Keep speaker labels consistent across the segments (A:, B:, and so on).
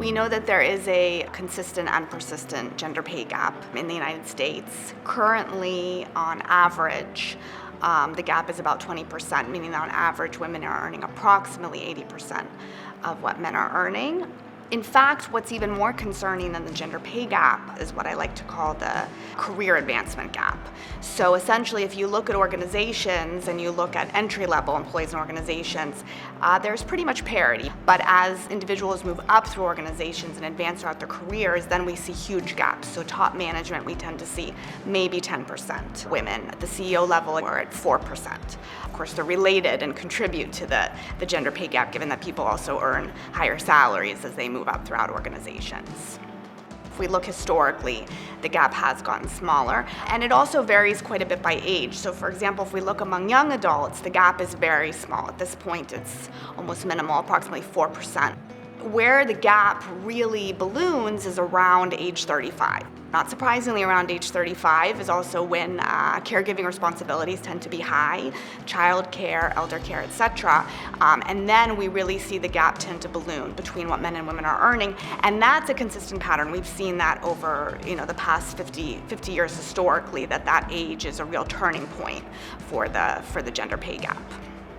A: We know that there is a consistent and persistent gender pay gap in the United States. Currently, on average, the gap is about 20%, meaning that on average, women are earning approximately 80% of what men are earning. In fact, what's even more concerning than the gender pay gap is what I like to call the career advancement gap. So essentially, if you look at organizations and you look at entry-level employees in organizations, there's pretty much parity. But as individuals move up through organizations and advance throughout their careers, then we see huge gaps. So top management, we tend to see maybe 10% women. At the CEO level, we're at 4%. Of course, they're related and contribute to the gender pay gap, given that people also earn higher salaries as they move up throughout organizations. If we look historically, the gap has gotten smaller, and it also varies quite a bit by age. So for example, if we look among young adults, the gap is very small. At this point, it's almost minimal, approximately 4%. Where the gap really balloons is around age 35. Not surprisingly, around age 35 is also when caregiving responsibilities tend to be high, child care, elder care, etc. And then we really see the gap tend to balloon between what men and women are earning. And that's a consistent pattern. We've seen that over the past 50 years historically, that age is a real turning point for the gender pay gap.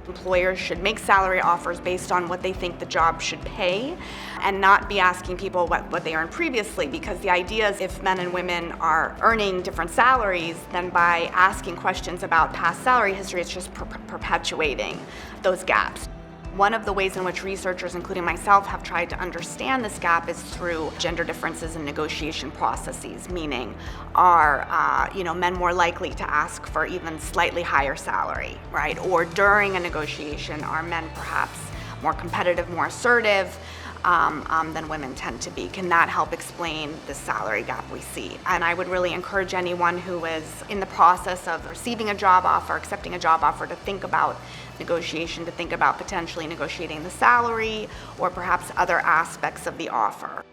A: Employers should make salary offers based on what they think the job should pay and not be asking people what they earned previously, because the idea is if men and women are earning different salaries, then by asking questions about past salary history, it's just perpetuating those gaps. One of the ways in which researchers, including myself, have tried to understand this gap is through gender differences in negotiation processes, meaning are men more likely to ask for even slightly higher salary, right? Or during a negotiation, are men perhaps more competitive, more assertive than women tend to be? Can that help explain the salary gap we see? And I would really encourage anyone who is in the process of receiving a job offer, accepting a job offer, to think about negotiation, to think about potentially negotiating the salary or perhaps other aspects of the offer.